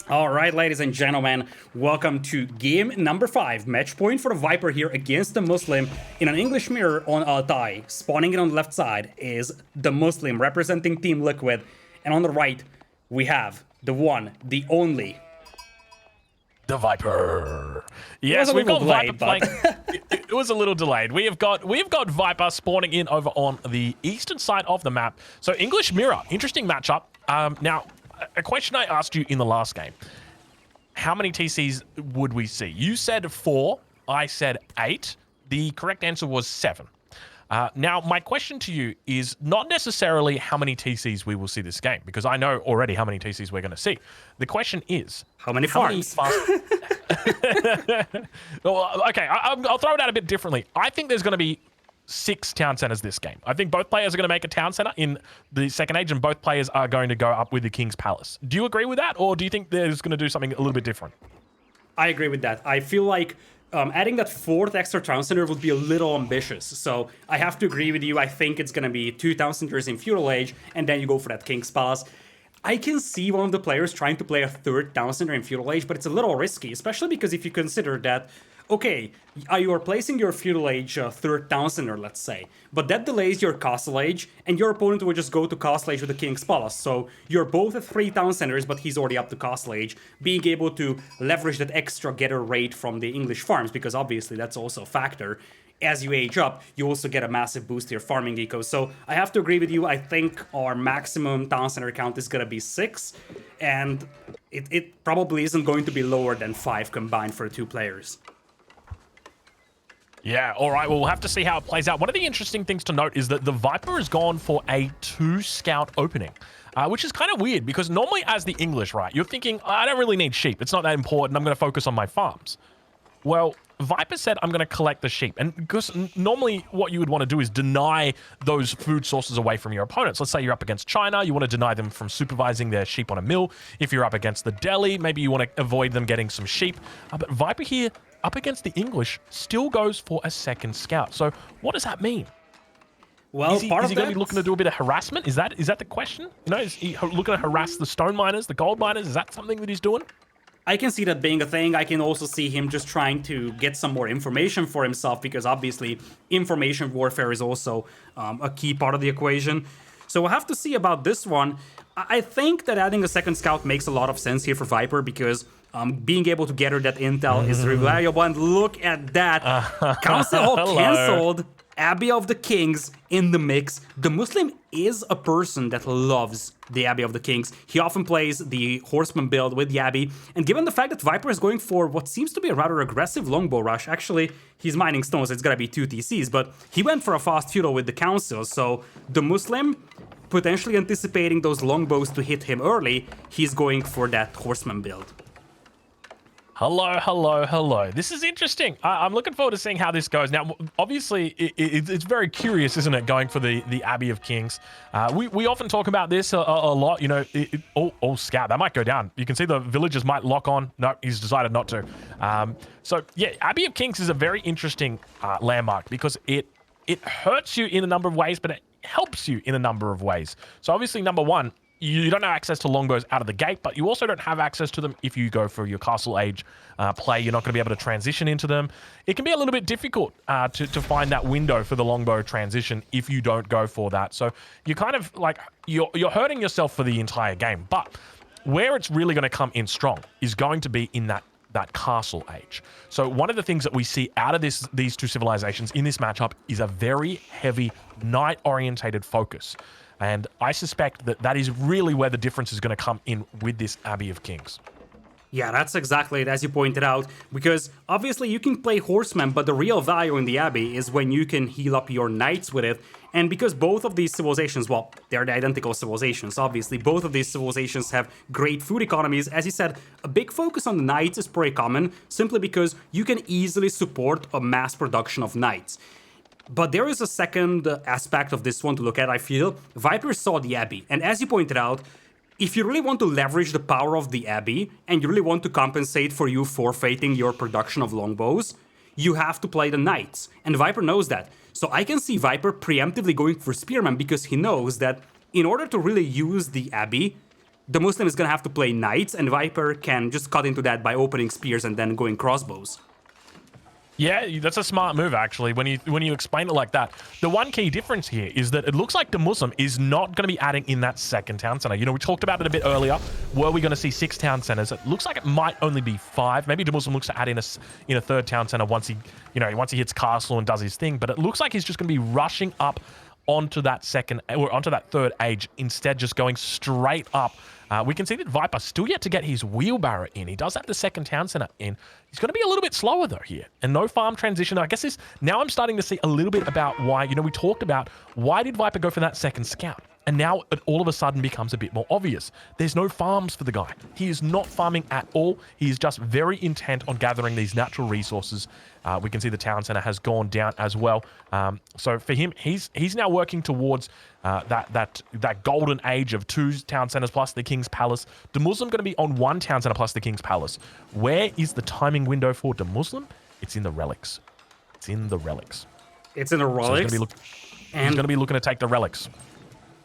All right, ladies and gentlemen, welcome to game number 5. Match point for the Viper here against the Muslim in an English mirror on Altai. Spawning it on the left side is the Muslim representing Team Liquid. And on the right, we have the one, the only. DeViper. Yes, We've got delayed, Viper playing. It was a little delayed. We've got Viper spawning in over on the eastern side of the map. So English mirror, interesting matchup. Now, a question I asked you in the last game. How many TCs would we see? You said 4. I said 8. The correct answer was 7. Now, my question to you is not necessarily how many TCs we will see this game, because I know already how many TCs we're going to see. The question is... How many farms? Well, okay, I'll throw it out a bit differently. I think there's going to be 6 town centers this game. I think both players are going to make a town center in the second age, and both players are going to go up with the King's Palace. Do you agree with that, or do you think they're going to do something a little bit different? I agree with that. I feel like adding that 4th extra town center would be a little ambitious. So I have to agree with you. I think it's going to be 2 town centers in Feudal Age, and then you go for that King's Palace. I can see one of the players trying to play a 3rd town center in Feudal Age, but it's a little risky, especially because if you consider that, okay, you are placing your Feudal Age 3rd town center, let's say, but that delays your Castle Age, and your opponent will just go to Castle Age with the King's Palace. So you're both at 3 town centers, but he's already up to Castle Age, being able to leverage that extra getter rate from the English farms, because obviously that's also a factor. As you age up, you also get a massive boost to your farming eco. So I have to agree with you. I think our maximum town center count is going to be 6, and it probably isn't going to be lower than 5 combined for 2 players. Yeah, all right. Well, we'll have to see how it plays out. One of the interesting things to note is that the Viper has gone for a 2 scout opening, which is kind of weird because normally as the English, right, you're thinking, I don't really need sheep. It's not that important. I'm going to focus on my farms. Well, Viper said, I'm going to collect the sheep. And because normally what you would want to do is deny those food sources away from your opponents. Let's say you're up against China. You want to deny them from supervising their sheep on a mill. If you're up against the Delhi, maybe you want to avoid them getting some sheep. But Viper here, up against the English, still goes for a 2nd scout. So what does that mean? Well, is he going to be looking to do a bit of harassment? Is that the question? You know, is he looking to harass the stone miners, the gold miners? Is that something that he's doing? I can see that being a thing. I can also see him just trying to get some more information for himself, because obviously information warfare is also a key part of the equation. So we'll have to see about this one. I think that adding a 2nd scout makes a lot of sense here for Viper, because being able to gather that intel is really valuable. And look at that. Council cancelled. Abbey of the Kings in the mix. DeMusliM is a person that loves the Abbey of the Kings. He often plays the Horseman build with the Abbey, and given the fact that Viper is going for what seems to be a rather aggressive longbow rush, actually, he's mining stones, it's gonna be 2 TCs, but he went for a fast feudal with the Council, so DeMusliM, potentially anticipating those longbows to hit him early, he's going for that Horseman build. Hello. This is interesting. I'm looking forward to seeing how this goes. Now, obviously, it's very curious, isn't it, going for the Abbey of Kings? We often talk about this a lot. You know, scout, that might go down. You can see the villagers might lock on. No, he's decided not to. So, yeah, Abbey of Kings is a very interesting landmark because it hurts you in a number of ways, but it helps you in a number of ways. So, obviously, number one, you don't have access to longbows out of the gate, but you also don't have access to them if you go for your Castle Age play. You're not going to be able to transition into them. It can be a little bit difficult to find that window for the longbow transition if you don't go for that. So you're kind of like, you're hurting yourself for the entire game. But where it's really going to come in strong is going to be in that Castle Age. So one of the things that we see out of these 2 civilizations in this matchup is a very heavy knight-orientated focus. And I suspect that is really where the difference is going to come in with this Abbey of Kings. Yeah, that's exactly it, as you pointed out, because obviously you can play Horseman, but the real value in the Abbey is when you can heal up your knights with it, and because both of these civilizations, well, they're the identical civilizations, obviously, both of these civilizations have great food economies. As you said, a big focus on the knights is pretty common, simply because you can easily support a mass production of knights. But there is a second aspect of this one to look at, I feel. Viper saw the Abbey, and as you pointed out, if you really want to leverage the power of the Abbey, and you really want to compensate for you forfeiting your production of longbows, you have to play the Knights, and Viper knows that. So I can see Viper preemptively going for Spearman, because he knows that in order to really use the Abbey, DeMusliM is going to have to play knights, and Viper can just cut into that by opening spears and then going crossbows. Yeah, that's a smart move, actually, when you explain it like that. The one key difference here is that it looks like DeMusliM is not going to be adding in that second town center. You know, we talked about it a bit earlier. Were we going to see 6 town centers? It looks like it might only be 5. Maybe DeMusliM looks to add in a third town center once he hits castle and does his thing. But it looks like he's just going to be rushing up onto that third age, instead just going straight up. We can see that Viper still yet to get his wheelbarrow in. He does have the second town center in. He's going to be a little bit slower though here, and no farm transition. I guess now I'm starting to see a little bit about why. We talked about why did Viper go for that second scout, and now it all of a sudden becomes a bit more obvious. There's no farms for the guy. He is not farming at all. He is just very intent on gathering these natural resources. We can see the town center has gone down as well. So for him, he's now working towards that golden age of 2 town centers plus the King's Palace. DeMusliM going to be on 1 town center plus the King's Palace. Where is the timing window for DeMusliM? It's in the relics. It's in the relics. It's in the relics. So he's going to be looking to take the relics.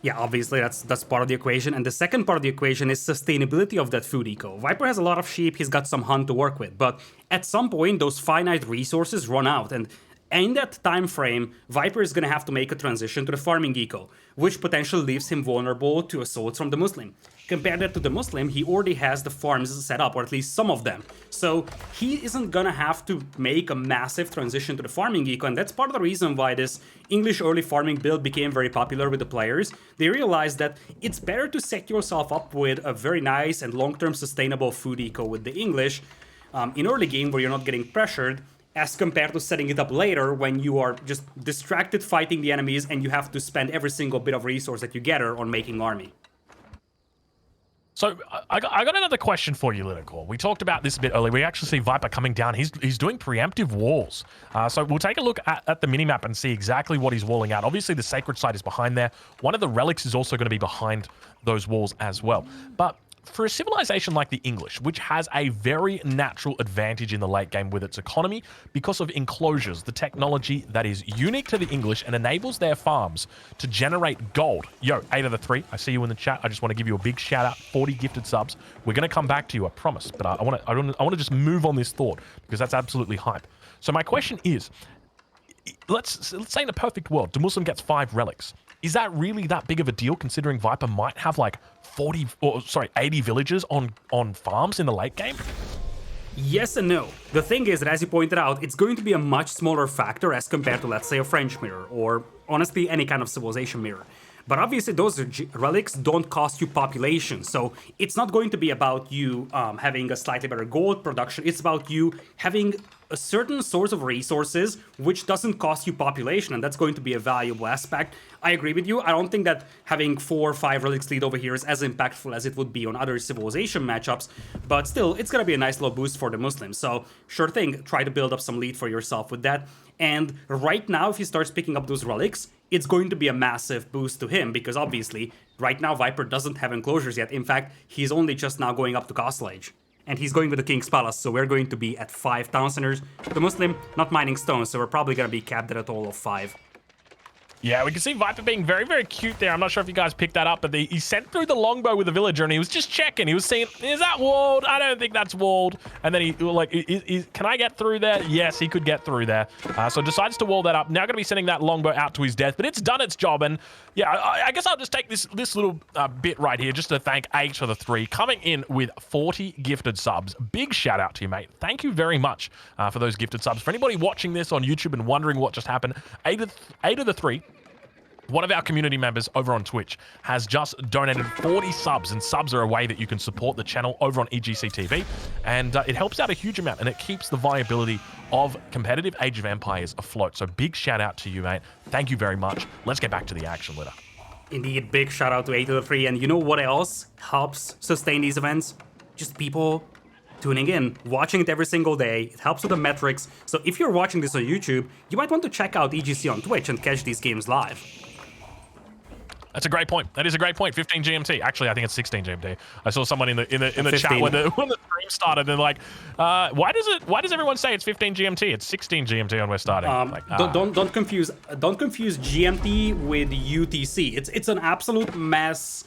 Yeah, obviously that's part of the equation. And the second part of the equation is sustainability of that food eco. Viper has a lot of sheep, he's got some hunt to work with, but at some point those finite resources run out, and in that time frame, Viper is going to have to make a transition to the farming eco, which potentially leaves him vulnerable to assaults from DeMusliM. Compare that to DeMusliM, he already has the farms set up, or at least some of them. So he isn't gonna have to make a massive transition to the farming eco, and that's part of the reason why this English early farming build became very popular with the players. They realized that it's better to set yourself up with a very nice and long-term sustainable food eco with the English in early game where you're not getting pressured, as compared to setting it up later when you are just distracted fighting the enemies and you have to spend every single bit of resource that you gather on making army. So I got another question for you, Lidakor. We talked about this a bit earlier. We actually see Viper coming down. He's doing preemptive walls. So we'll take a look at the minimap and see exactly what he's walling out. Obviously, the sacred site is behind there. One of the relics is also going to be behind those walls as well. But for a civilization like the English, which has a very natural advantage in the late game with its economy because of enclosures, the technology that is unique to the English and enables their farms to generate gold. Yo, 8 of the 3, I see you in the chat. I just want to give you a big shout out, 40 gifted subs. We're going to come back to you, I promise. But I want to just move on this thought because that's absolutely hype. So my question is, let's say in a perfect world, DeMusliM gets 5 relics. Is that really that big of a deal considering Viper might have like 80 villagers on farms in the late game? Yes and no. The thing is that, as you pointed out, it's going to be a much smaller factor as compared to, let's say, a French mirror, or honestly any kind of civilization mirror. But obviously those relics don't cost you population, so it's not going to be about you having a slightly better gold production, it's about you having a certain source of resources which doesn't cost you population, and that's going to be a valuable aspect. I agree with you. I don't think that having 4 or 5 relics lead over here is as impactful as it would be on other civilization matchups, but still, it's gonna be a nice little boost for the Muslims. So sure thing, try to build up some lead for yourself with that. And right now, if he starts picking up those relics, it's going to be a massive boost to him, because obviously, right now Viper doesn't have enclosures yet. In fact, he's only just now going up to Castle Age. And he's going with the King's Palace, so we're going to be at 5 town centers. The Muslim not mining stones, so we're probably going to be capped at a total of 5. Yeah, we can see Viper being very, very cute there. I'm not sure if you guys picked that up, but he sent through the longbow with the villager, and he was just checking. He was saying, is that walled? I don't think that's walled. And then he, like, can I get through there? Yes, he could get through there. So decides to wall that up. Now going to be sending that longbow out to his death, but it's done its job. And yeah, I guess I'll just take this little bit right here just to thank 8 of the 3 coming in with 40 gifted subs. Big shout out to you, mate. Thank you very much for those gifted subs. For anybody watching this on YouTube and wondering what just happened, 8 of the 3, one of our community members over on Twitch has just donated 40 subs, and subs are a way that you can support the channel over on EGC TV, and it helps out a huge amount, and it keeps the viability of competitive Age of Empires afloat. So big shout out to you, mate. Thank you very much. Let's get back to the action, Litter. Indeed, big shout out to 8 of the 3, and you know what else helps sustain these events? Just people tuning in, watching it every single day. It helps with the metrics. So if you're watching this on YouTube, you might want to check out EGC on Twitch and catch these games live. That's a great point. That is a great point. 15 GMT. Actually, I think it's 16 GMT. I saw someone in the chat when the stream started. They're like, why does everyone say it's 15 GMT? It's 16 GMT when we're starting. Don't confuse GMT with UTC. It's an absolute mess.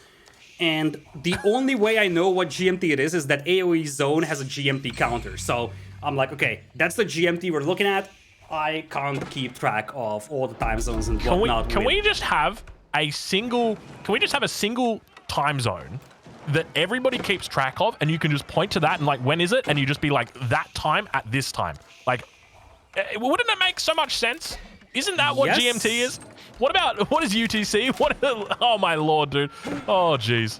And the only way I know what GMT it is that AoE zone has a GMT counter. So I'm like, okay, that's the GMT we're looking at. I can't keep track of all the time zones and whatnot. Can we just have a single time zone that everybody keeps track of, and you can just point to that and like, when is it? And you just be like, that time at this time. Like, wouldn't it make so much sense? Isn't that what GMT is? What is UTC? Oh my lord, dude. Oh jeez.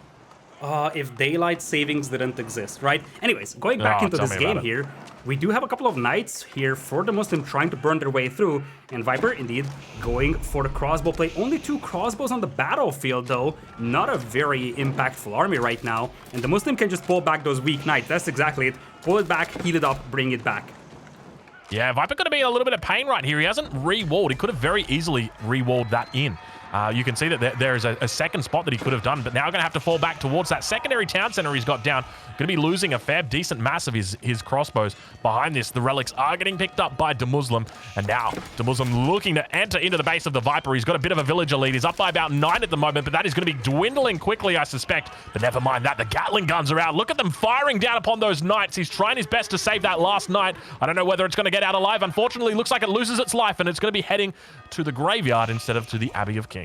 If daylight savings didn't exist, right? Anyways, going back into this game here, we do have a couple of knights here for DeMusliM trying to burn their way through, and Viper indeed going for the crossbow play. Only 2 crossbows on the battlefield though, not a very impactful army right now, and DeMusliM can just pull back those weak knights. That's exactly it. Pull it back, heat it up, bring it back. Yeah, Viper going to be in a little bit of pain right here. He hasn't re-walled. He could have very easily re-walled that in. You can see that there is a second spot that he could have done, but now going to have to fall back towards that secondary town center he's got down. Going to be losing a fair, decent mass of his crossbows. Behind this, the relics are getting picked up by DeMusliM, and now DeMusliM looking to enter into the base of the Viper. He's got a bit of a villager lead. He's up by about 9 at the moment, but that is going to be dwindling quickly, I suspect. But never mind that. The Gatling guns are out. Look at them firing down upon those knights. He's trying his best to save that last knight. I don't know whether it's going to get out alive. Unfortunately, looks like it loses its life, and it's going to be heading to the graveyard instead of to the Abbey of Kings.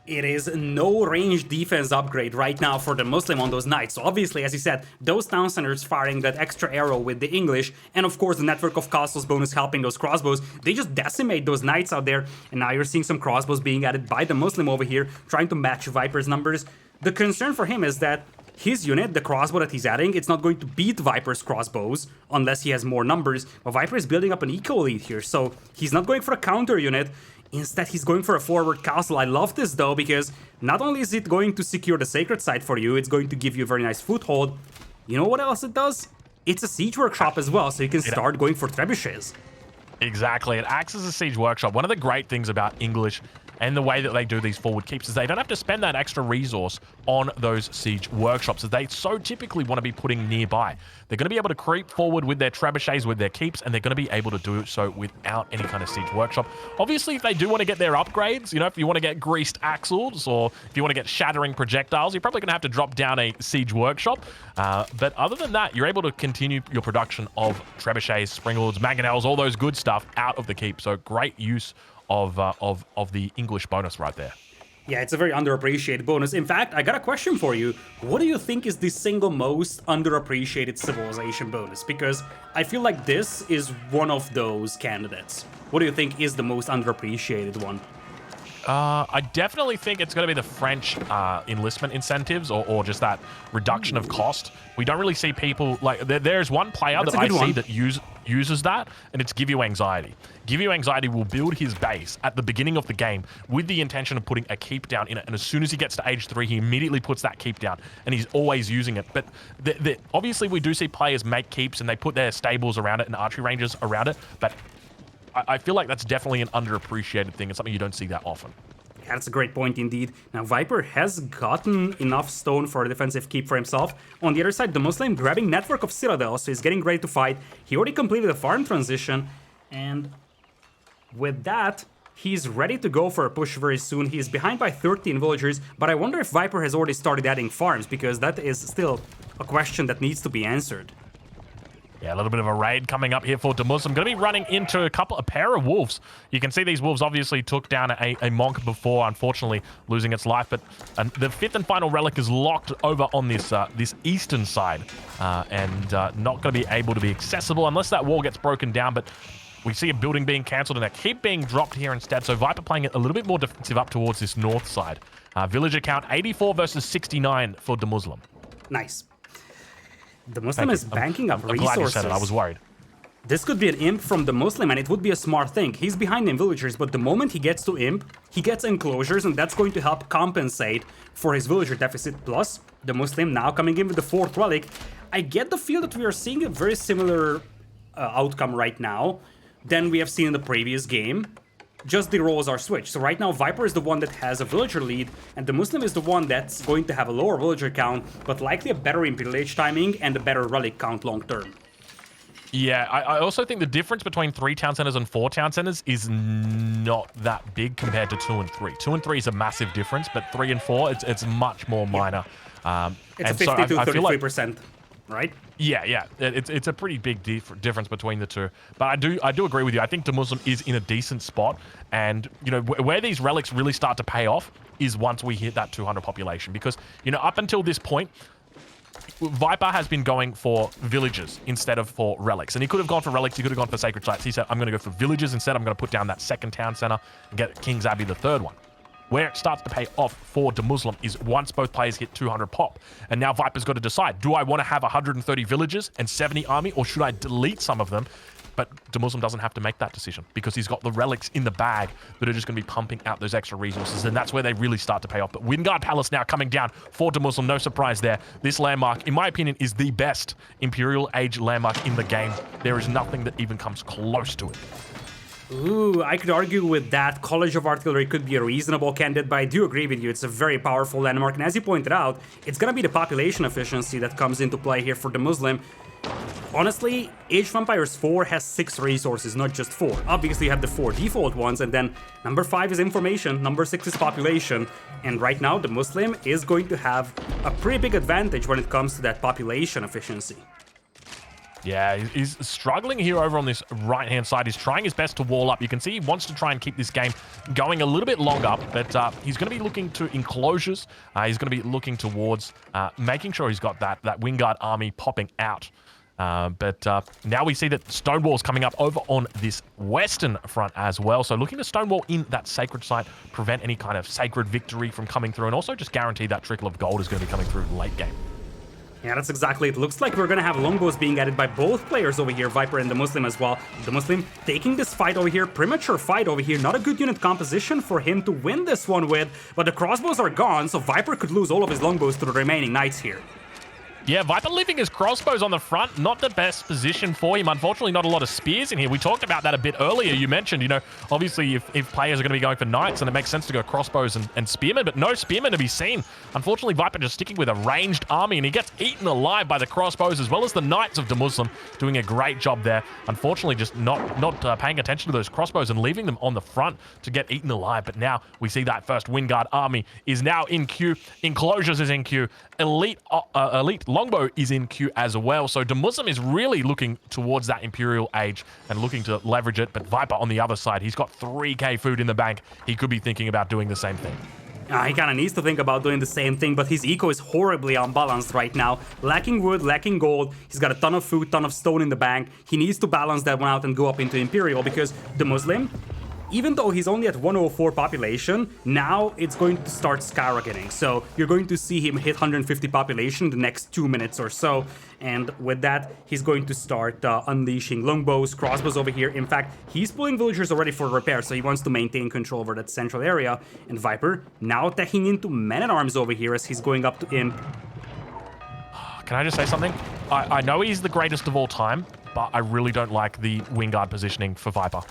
It is no range defense upgrade right now for DeMusliM on those knights. So obviously, as you said, those town centers firing that extra arrow with the English, and of course the network of castles bonus helping those crossbows, they just decimate those knights out there, and now you're seeing some crossbows being added by DeMusliM over here, trying to match Viper's numbers. The concern for him is that his unit, the crossbow that he's adding, it's not going to beat Viper's crossbows unless he has more numbers, but Viper is building up an eco lead here, so he's not going for a counter unit. Instead, he's going for a forward castle. I love this though, because not only is it going to secure the sacred site for you, it's going to give you a very nice foothold. You know what else it does? It's a siege workshop as well, so you can start going for trebuchets. Exactly. It acts as a siege workshop. One of the great things about English and the way that they do these forward keeps is they don't have to spend that extra resource on those siege workshops, as they so typically want to be putting nearby. They're going to be able to creep forward with their trebuchets, with their keeps, and they're going to be able to do so without any kind of siege workshop. Obviously, if they do want to get their upgrades, you know, if you want to get greased axles or if you want to get shattering projectiles, you're probably going to have to drop down a siege workshop. But other than that, you're able to continue your production of trebuchets, springalds, mangonels, all those good stuff out of the keep. So great use of the English bonus right there. Yeah, it's a very underappreciated bonus. In fact, I got a question for you. What do you think is the single most underappreciated civilization bonus? Because I feel like this is one of those candidates. What do you think is the most underappreciated one? I definitely think it's going to be the French enlistment incentives, or just that reduction of cost. We don't really see people like there's one player that I see that uses that, and it's Give You Anxiety. Give You Anxiety will build his base at the beginning of the game with the intention of putting a keep down in it, and as soon as he gets to age 3, he immediately puts that keep down, and he's always using it. But obviously we do see players make keeps and they put their stables around it and archery ranges around it, but I feel like that's definitely an underappreciated thing. It's something you don't see that often. Yeah, that's a great point indeed. Now, Viper has gotten enough stone for a defensive keep for himself. On the other side, DeMusliM grabbing Network of Citadel, so he's getting ready to fight. He already completed the farm transition, and with that, he's ready to go for a push very soon. He's behind by 13 villagers, but I wonder if Viper has already started adding farms, because that is still a question that needs to be answered. Yeah, a little bit of a raid coming up here for DeMusliM. Going to be running into a pair of wolves. You can see these wolves obviously took down a monk before, unfortunately losing its life. But the 5th and final relic is locked over on this eastern side, and not going to be able to be accessible unless that wall gets broken down. But we see a building being cancelled and a keep being dropped here instead. So Viper playing it a little bit more defensive up towards this north side. Villager count 84 versus 69 for DeMusliM. Nice. DeMusliM is banking up resources. I'm glad you said it. I was worried. This could be an imp from DeMusliM, and it would be a smart thing. He's behind in villagers, but the moment he gets to imp, he gets enclosures, and that's going to help compensate for his villager deficit. Plus, DeMusliM now coming in with the 4th relic. I get the feel that we are seeing a very similar outcome right now than we have seen in the previous game. Just the roles are switched. So right now, Viper is the one that has a villager lead, and DeMusliM is the one that's going to have a lower villager count, but likely a better Imperial Age timing and a better relic count long term. Yeah, I also think the difference between 3 town centers and 4 town centers is not that big compared to 2 and 3. 2 and 3 is a massive difference, but 3 and 4, it's much more minor. It's a 50 to 33%, right? Yeah, it's a pretty big difference between the two. But I do agree with you. I think DeMusliM is in a decent spot, and you know where these relics really start to pay off is once we hit that 200 population, because you know up until this point, Viper has been going for villages instead of for relics. And he could have gone for relics, he could have gone for sacred sites. He said, I'm going to go for villages instead. I'm going to put down that 2nd town center and get King's Abbey, the 3rd one. Where it starts to pay off for DeMusliM is once both players hit 200 pop. And now Viper's got to decide, do I want to have 130 villages and 70 army, or should I delete some of them? But DeMusliM doesn't have to make that decision because he's got the relics in the bag that are just going to be pumping out those extra resources, and that's where they really start to pay off. But Wingard Palace now coming down for DeMusliM, no surprise there. This landmark, in my opinion, is the best Imperial Age landmark in the game. There is nothing that even comes close to it. Ooh, I could argue with that. College of Artillery could be a reasonable candidate, but I do agree with you. It's a very powerful landmark, and as you pointed out, it's going to be the population efficiency that comes into play here for DeMusliM. Honestly, Age of Empires 4 has 6 resources, not just 4. Obviously, you have the 4 default ones, and then number 5 is information, number 6 is population, and right now, DeMusliM is going to have a pretty big advantage when it comes to that population efficiency. Yeah, he's struggling here over on this right-hand side. He's trying his best to wall up. You can see he wants to try and keep this game going a little bit longer, but he's going to be looking to enclosures. He's going to be looking towards making sure he's got that Wingard army popping out. But now we see that Stonewall's coming up over on this western front as well. So looking to Stonewall in that sacred site, prevent any kind of sacred victory from coming through, and also just guarantee that trickle of gold is going to be coming through late game. Yeah, that's exactly it. Looks like we're gonna have longbows being added by both players over here, Viper and DeMusliM as well. DeMusliM taking this fight over here, premature fight over here, not a good unit composition for him to win this one with, but the crossbows are gone, so Viper could lose all of his longbows to the remaining knights here. Yeah, Viper leaving his crossbows on the front, not the best position for him. Unfortunately, not a lot of spears in here. We talked about that a bit earlier. You mentioned, you know, obviously if players are going to be going for knights, and it makes sense to go crossbows and spearmen, but no spearmen to be seen. Unfortunately, Viper just sticking with a ranged army, and he gets eaten alive by the crossbows as well as the knights of DeMusliM, doing a great job there. Unfortunately, just not paying attention to those crossbows and leaving them on the front to get eaten alive. But now we see that first Wingard army is now in queue. Enclosures is in queue. Elite Longbow is in queue as well. So DeMusliM is really looking towards that Imperial Age and looking to leverage it. But Viper on the other side, he's got 3k food in the bank. He could be thinking about doing the same thing. He kind of needs to think about doing the same thing, but his eco is horribly unbalanced right now. Lacking wood, lacking gold. He's got a ton of food, ton of stone in the bank. He needs to balance that one out and go up into Imperial, because DeMusliM, even though he's only at 104 population, now it's going to start skyrocketing. So you're going to see him hit 150 population in the next 2 minutes or so. And with that, he's going to start unleashing longbows, crossbows over here. In fact, he's pulling villagers already for repair, so he wants to maintain control over that central area. And Viper now teching into men-at-arms over here as he's going up to Imp. Can I just say something? I know he's the greatest of all time, but I really don't like the Wingard positioning for Viper.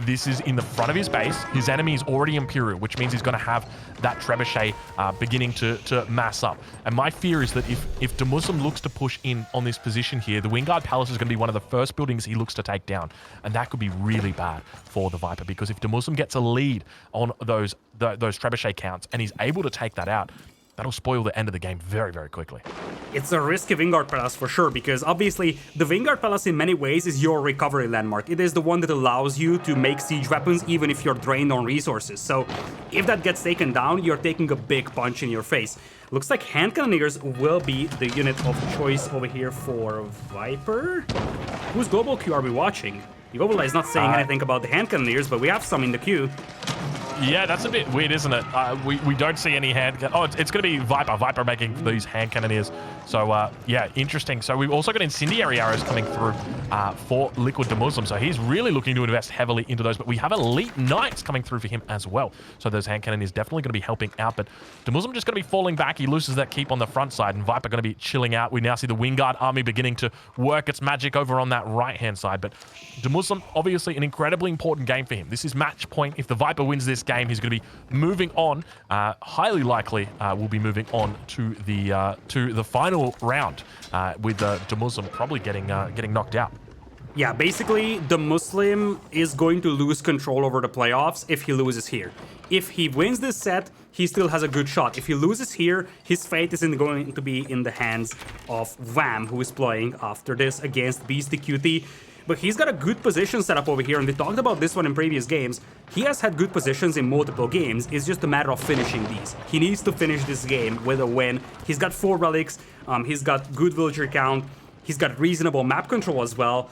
This is in the front of his base. His enemy is already Imperial, which means he's going to have that Trebuchet beginning to mass up. And my fear is that if DeMusliM looks to push in on this position here, the Wingard Palace is going to be one of the first buildings he looks to take down. And that could be really bad for the Viper, because if DeMusliM gets a lead on those Trebuchet counts and he's able to take that out, that'll spoil the end of the game very, very quickly. It's a risky Wingard Palace for sure, because obviously the Wingard Palace in many ways is your recovery landmark. It is the one that allows you to make siege weapons even if you're drained on resources. So if that gets taken down, you're taking a big punch in your face. Looks like hand cannoneers will be the unit of choice over here for Viper. Whose global queue are we watching? Global is not saying anything about the hand cannoneers, but we have some in the queue. Yeah, that's a bit weird, isn't it? We don't see any hand... Oh, it's going to be Viper making these hand cannoneers. So, yeah, interesting. So we've also got incendiary arrows coming through for Liquid DeMusliM. So he's really looking to invest heavily into those. But we have elite knights coming through for him as well. So those hand cannoneers definitely going to be helping out. But DeMusliM just going to be falling back. He loses that keep on the front side. And Viper going to be chilling out. We now see the Wingard army beginning to work its magic over on that right-hand side. But DeMusliM, obviously an incredibly important game for him. This is match point. If the Viper wins this game, he's going to be moving on. Highly likely will be moving on to the final round with DeMusliM probably getting knocked out. Yeah, basically, DeMusliM is going to lose control over the playoffs if he loses here. If he wins this set, he still has a good shot. If he loses here, his fate isn't going to be in the hands of Wham, who is playing after this against Beastie QT. But he's got a good position set up over here, and we talked about this one in previous games. He has had good positions in multiple games. It's just a matter of finishing these. He needs to finish this game with a win. He's got 4 relics. He's got good villager count. He's got reasonable map control as well.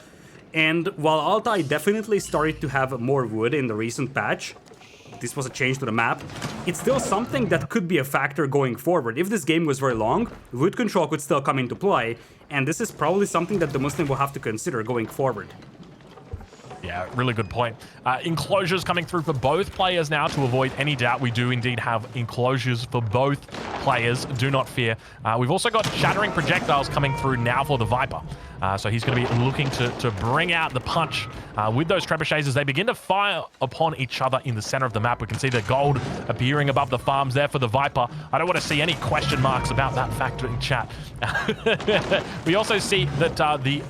And while Altai definitely started to have more wood in the recent patch, this was a change to the map, it's still something that could be a factor going forward. If this game was very long, wood control could still come into play, and this is probably something that DeMusliM will have to consider going forward. Yeah, really good point. Enclosures coming through for both players now. To avoid any doubt, we do indeed have enclosures for both players. Do not fear. We've also got shattering projectiles coming through now for the Viper. So he's going to be looking to bring out the punch with those trebuchets as they begin to fire upon each other in the center of the map. We can see the gold appearing above the farms there for the Viper. I don't want to see any question marks about that factor in chat. We also see that the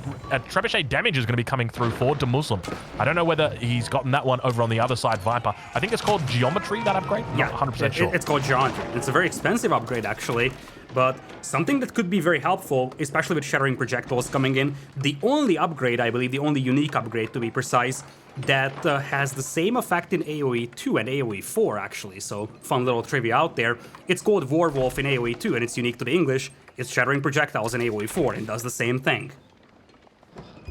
trebuchet damage is going to be coming through for DeMusliM. I don't know whether he's gotten that one over on the other side, Viper. I think it's called Geometry, that upgrade? Yeah, not 100% sure. It's called Geometry. It's a very expensive upgrade, actually, but something that could be very helpful, especially with shattering projectiles coming in. The only upgrade, I believe, the only unique upgrade, to be precise, that has the same effect in AoE 2 and AoE 4, actually, so fun little trivia out there. It's called Warwolf in AoE 2, and it's unique to the English. It's shattering projectiles in AoE 4, and does the same thing.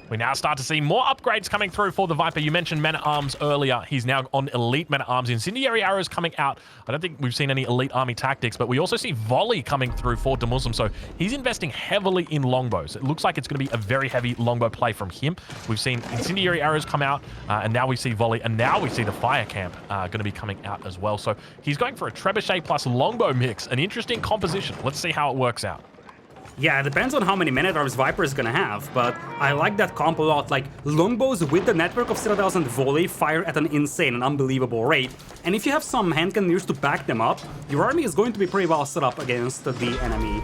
We now start to see more upgrades coming through for the Viper. You mentioned Men-at-Arms earlier. He's now on Elite Men-at-Arms. Incendiary Arrows coming out. I don't think we've seen any Elite Army Tactics, but we also see Volley coming through for DeMusliM. So he's investing heavily in longbows. It looks like it's going to be a very heavy longbow play from him. We've seen Incendiary Arrows come out, and now we see Volley, and now we see the Fire Camp going to be coming out as well. So he's going for a Trebuchet plus longbow mix. An interesting composition. Let's see how it works out. Yeah, it depends on how many Men-at-Arms Viper is gonna have, but I like that comp a lot. Like, longbows with the network of citadels and volley fire at an insane and unbelievable rate, and if you have some hand cannoneers to back them up, your army is going to be pretty well set up against the enemy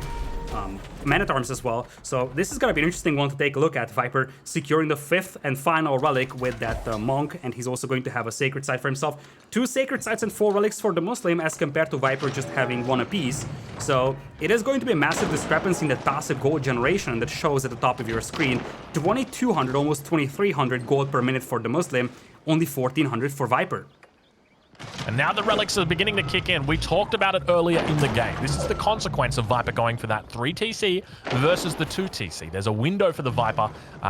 Men-at-Arms as well. So this is gonna be an interesting one to take a look at. Viper securing the 5th and final relic with that monk, and he's also going to have a sacred site for himself. 2 sacred sites and 4 relics for DeMusliM as compared to Viper just having 1 apiece. So it is going to be a massive discrepancy in the passive gold generation that shows at the top of your screen. 2200, almost 2300 gold per minute for DeMusliM, only 1400 for Viper. And now the relics are beginning to kick in. We talked about it earlier in the game. This is the consequence of Viper going for that 3 TC versus the 2 TC. There's a window for the Viper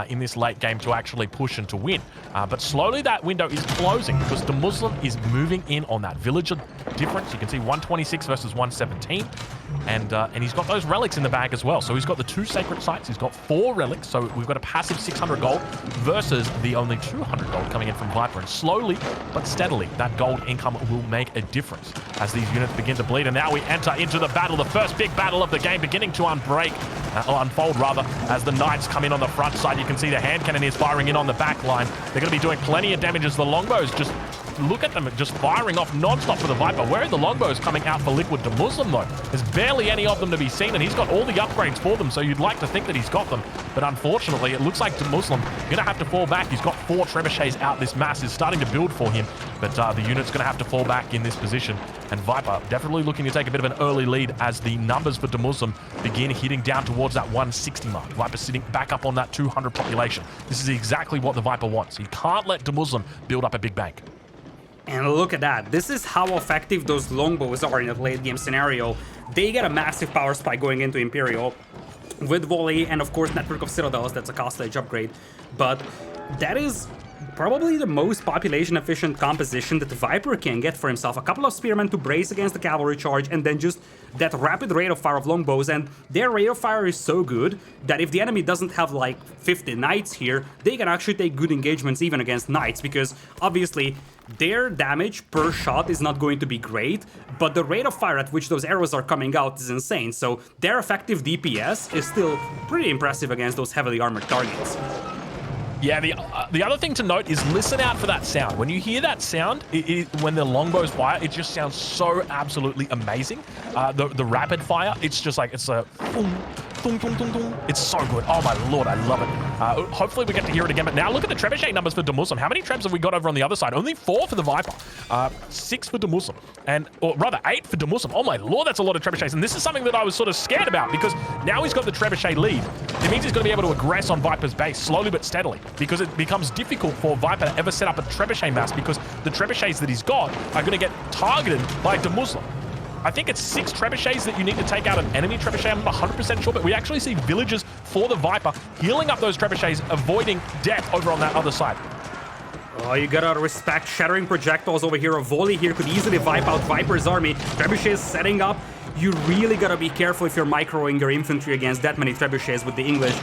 in this late game to actually push and to win. But slowly that window is closing because DeMusliM is moving in on that villager difference. You can see 126 versus 117. And he's got those relics in the bag as well. So he's got the 2 sacred sites. He's got 4 relics. So we've got a passive 600 gold versus the only 200 gold coming in from Viper. And slowly but steadily, that gold income will make a difference as these units begin to bleed. And now we enter into the battle, the first big battle of the game, beginning to unfold rather, as the Knights come in on the front side. You can see the hand cannoneers firing in on the back line. They're going to be doing plenty of damage as the longbows just look at them just firing off non-stop for the Viper. Where are the longbows coming out for Liquid DeMusliM though? There's barely any of them to be seen, and he's got all the upgrades for them, so you'd like to think that he's got them. But unfortunately, it looks like DeMusliM going to have to fall back. He's got 4 trebuchets out. This mass is starting to build for him, but the unit's going to have to fall back in this position. And Viper definitely looking to take a bit of an early lead as the numbers for DeMusliM begin hitting down towards that 160 mark. Viper sitting back up on that 200 population. This is exactly what the Viper wants. He can't let DeMusliM build up a big bank. And look at that. This is how effective those longbows are in a late game scenario. They get a massive power spike going into Imperial with volley and of course network of citadels. That's a cost edge upgrade, but that is probably the most population efficient composition that the Viper can get for himself. A couple of spearmen to brace against the cavalry charge, and then just that rapid rate of fire of longbows. And their rate of fire is so good that if the enemy doesn't have like 50 knights here, they can actually take good engagements even against knights, because obviously their damage per shot is not going to be great, but the rate of fire at which those arrows are coming out is insane. So their effective DPS is still pretty impressive against those heavily armored targets. Yeah, the other thing to note is listen out for that sound. When you hear that sound, when the longbows fire, it just sounds so absolutely amazing. The rapid fire, it's just like, it's a boom, boom, boom, boom, boom. It's so good. Oh my lord, I love it. Hopefully we get to hear it again. But now look at the Trebuchet numbers for DeMusliM. How many Trebs have we got over on the other side? Only 4 for the Viper, 6 for DeMusliM, or rather 8 for DeMusliM. Oh my lord, that's a lot of Trebuchets. And this is something that I was sort of scared about, because now he's got the Trebuchet lead. It means he's going to be able to aggress on Viper's base slowly but steadily, because it becomes difficult for Viper to ever set up a Trebuchet mass, because the Trebuchets that he's got are going to get targeted by DeMusliM. I think it's 6 Trebuchets that you need to take out an enemy Trebuchet. I'm not 100% sure, but we actually see villagers for the Viper healing up those Trebuchets, avoiding death over on that other side. Oh, you gotta respect shattering projectiles over here. A volley here could easily wipe out Viper's army. Trebuchets setting up. You really gotta be careful if you're microing your infantry against that many Trebuchets with the English.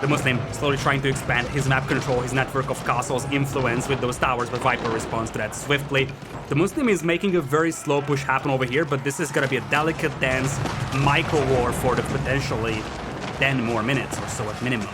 DeMusliM slowly trying to expand his map control, his network of castles, influence with those towers, but Viper responds to that swiftly. DeMusliM is making a very slow push happen over here, but this is gonna be a delicate, dense micro war for the potentially 10 more minutes or so at minimum.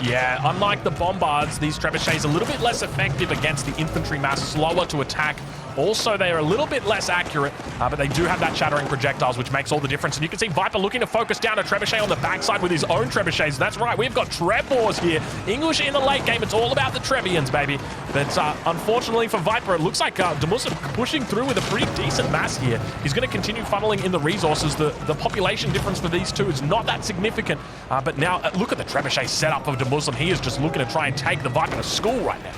Yeah, unlike the bombards, these Trebuchets are a little bit less effective against the infantry mass, slower to attack. Also, they are a little bit less accurate, but they do have that shattering projectiles, which makes all the difference. And you can see Viper looking to focus down a Trebuchet on the backside with his own Trebuchets. That's right, we've got Treb wars here. English in the late game, it's all about the Trebians, baby. But unfortunately for Viper, it looks like DeMusliM pushing through with a pretty decent mass here. He's going to continue funneling in the resources. The population difference for these two is not that significant. But now, look at the Trebuchet setup of DeMusliM. He is just looking to try and take the Viper to school right now.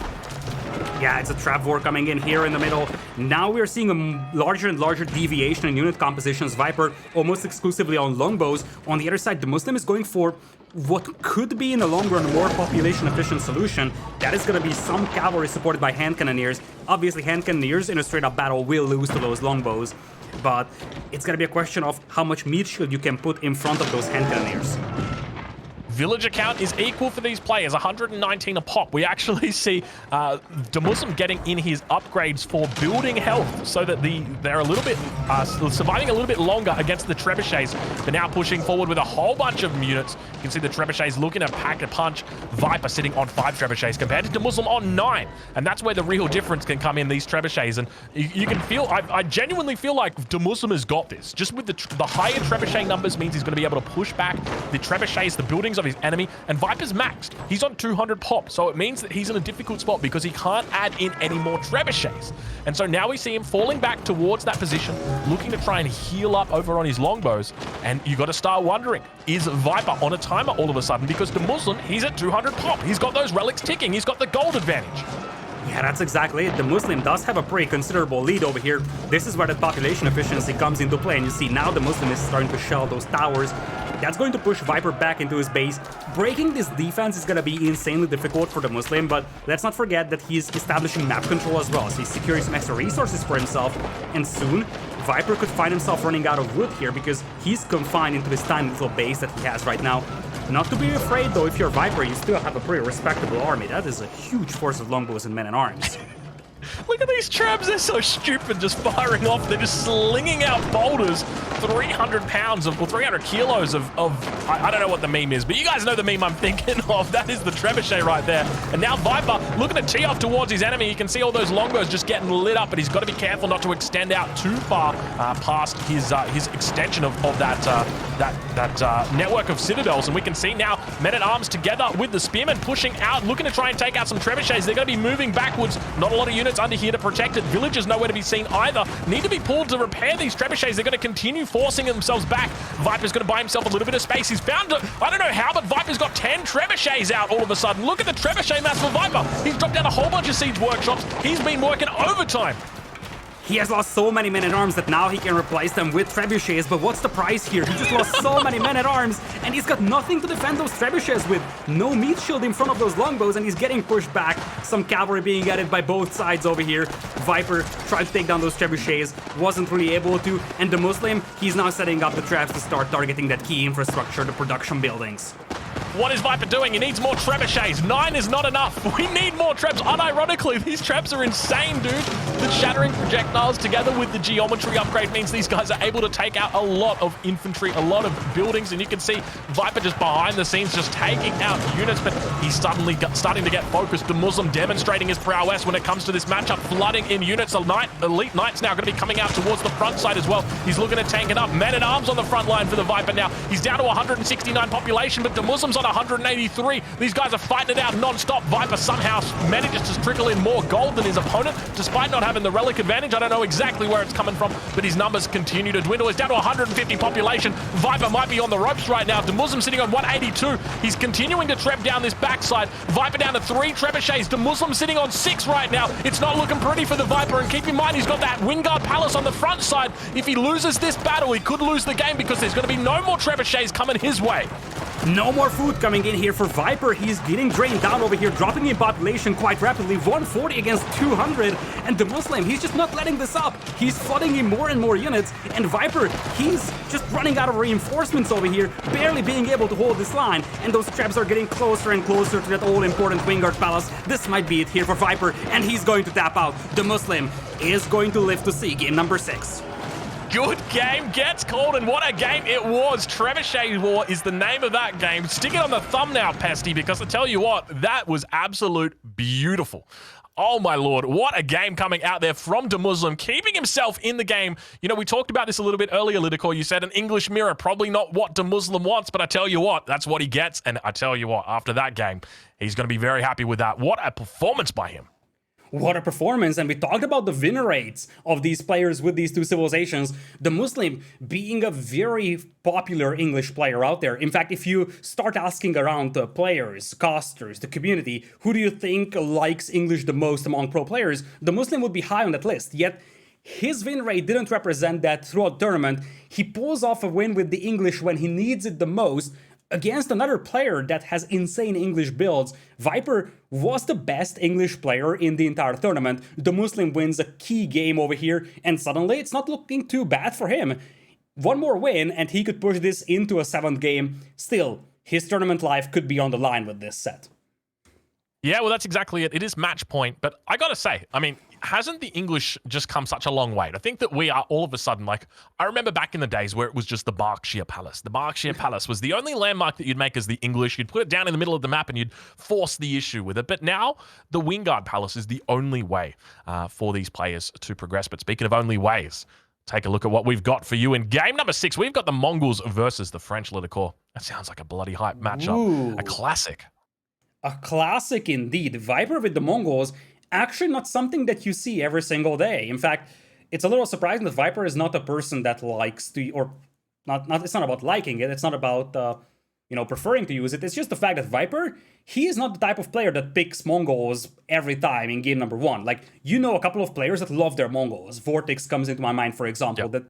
Yeah, it's a trap war coming in here in the middle. Now we're seeing a larger and larger deviation in unit compositions. Viper almost exclusively on longbows. On the other side, DeMusliM is going for what could be in the long run a more population efficient solution. That is going to be some cavalry supported by hand cannoneers. Obviously, hand cannoneers in a straight up battle will lose to those longbows, but it's going to be a question of how much meat shield you can put in front of those hand cannoneers. Villager count is equal for these players, 119 a pop. We actually see DeMusliM getting in his upgrades for building health, so that they're a little bit surviving a little bit longer against the Trebuchets. They're now pushing forward with a whole bunch of units. You can see the Trebuchets looking to pack a punch. Viper sitting on 5 Trebuchets compared to DeMusliM on 9, and that's where the real difference can come in, these Trebuchets. And you can feel, I genuinely feel like DeMusliM has got this. Just with the higher Trebuchet numbers means he's going to be able to push back the Trebuchets, the buildings of his enemy, and Viper's maxed. He's on 200 pop, so it means that he's in a difficult spot because he can't add in any more Trebuchets. And so now we see him falling back towards that position, looking to try and heal up over on his longbows. And you got to start wondering, is Viper on a timer all of a sudden? Because DeMusliM, he's at 200 pop. He's got those relics ticking. He's got the gold advantage. Yeah, that's exactly it. DeMusliM does have a pretty considerable lead over here. This is where the population efficiency comes into play, and you see now DeMusliM is starting to shell those towers. That's going to push Viper back into his base. Breaking this defense is going to be insanely difficult for DeMusliM, but let's not forget that he's establishing map control as well, so he's securing some extra resources for himself, and soon Viper could find himself running out of wood here because he's confined into this tiny little base that he has right now. Not to be afraid though, if you're Viper, you still have a pretty respectable army. That is a huge force of longbows and men-at-arms. Look at these Trebs, they're so stupid, just firing off. They're just slinging out boulders, 300 pounds of, or 300 kilos of I don't know what the meme is, but you guys know the meme I'm thinking of. That is the Trebuchet right there. And now Viper looking to tee off towards his enemy. You can see all those longbows just getting lit up, but he's got to be careful not to extend out too far past his extension of that network of citadels. And we can see now men-at-arms together with the spearmen pushing out, looking to try and take out some Trebuchets. They're going to be moving backwards. Not a lot of units under here to protect it. Villagers nowhere to be seen either. Need to be pulled to repair these Trebuchets. They're going to continue forcing themselves back. Viper's going to buy himself a little bit of space. He's found, I don't know how, but Viper's got 10 Trebuchets out all of a sudden. Look at the Trebuchet mass for Viper. He's dropped down a whole bunch of siege workshops. He's been working overtime. He has lost so many men-at-arms that now he can replace them with trebuchets, but what's the price here? He just lost so many men-at-arms, and he's got nothing to defend those trebuchets with. No meat shield in front of those longbows, and he's getting pushed back. Some cavalry being added by both sides over here. Viper tried to take down those trebuchets, wasn't really able to, and DeMusliM, he's now setting up the traps to start targeting that key infrastructure, the production buildings. What is Viper doing? He needs more trebuchets. 9 is not enough. We need more trebs. Unironically, these trebs are insane, dude. The shattering projectiles together with the geometry upgrade means these guys are able to take out a lot of infantry, a lot of buildings, and you can see Viper just behind the scenes just taking out units, but he's suddenly starting to get focused. DeMusliM demonstrating his prowess when it comes to this matchup, flooding in units. Elite Knight's now going to be coming out towards the front side as well. He's looking to tank it up. Men-at-arms on the front line for the Viper now. He's down to 169 population, but DeMuslim's on 183. These guys are fighting it out non-stop. Viper somehow manages to trickle in more gold than his opponent, despite not having the relic advantage. I don't know exactly where it's coming from, but his numbers continue to dwindle. He's down to 150 population. Viper might be on the ropes right now. DeMusliM sitting on 182. He's continuing to trap down this backside. Viper down to 3 trebuchets. DeMusliM sitting on 6 right now. It's not looking pretty for the Viper, and keep in mind he's got that Wingard Palace on the front side. If he loses this battle, he could lose the game because there's going to be no more trebuchets coming his way. No more food coming in here for Viper. He's getting drained down over here, dropping in population quite rapidly. 140 against 200. And DeMusliM, he's just not letting this up. He's flooding in more and more units. And Viper, he's just running out of reinforcements over here, barely being able to hold this line. And those traps are getting closer and closer to that all-important Wingard Palace. This might be it here for Viper, and he's going to tap out. DeMusliM is going to live to see game number 6. Good game gets called, and what a game it was. Trebuchet War is the name of that game. Stick it on the thumbnail, Pesty, because I tell you what, that was absolute beautiful. Oh my lord, what a game coming out there from DeMusliM, keeping himself in the game. You know, we talked about this a little bit earlier, Lidakor. You said an English mirror, probably not what DeMusliM wants, but I tell you what, that's what he gets. And I tell you what, after that game, he's going to be very happy with that. What a performance by him. What a performance, and we talked about the win rates of these players with these two civilizations. DeMusliM being a very popular English player out there. In fact, if you start asking around the players, casters, the community, who do you think likes English the most among pro players, DeMusliM would be high on that list. Yet, his win rate didn't represent that throughout the tournament. He pulls off a win with the English when he needs it the most, against another player that has insane English builds. Viper was the best English player in the entire tournament. DeMusliM wins a key game over here, and suddenly it's not looking too bad for him. One more win, and he could push this into a 7th game. Still, his tournament life could be on the line with this set. Yeah, well, that's exactly it. It is match point, but I gotta say, I mean, hasn't the English just come such a long way? I think that we are all of a sudden, like, I remember back in the days where it was just the Berkshire Palace. The Berkshire Palace was the only landmark that you'd make as the English. You'd put it down in the middle of the map and you'd force the issue with it. But now, the Wingard Palace is the only way for these players to progress. But speaking of only ways, take a look at what we've got for you in game number 6. We've got the Mongols versus the French Lidakor. That sounds like a bloody hype matchup. Ooh. A classic. A classic indeed. Viper with the Mongols, actually not something that you see every single day. In fact, it's a little surprising that Viper is not a person that likes to, or not it's not about liking it, it's not about, preferring to use it. It's just the fact that Viper, he is not the type of player that picks Mongols every time in game number 1. Like, you know a couple of players that love their Mongols. Vortex comes into my mind, for example, that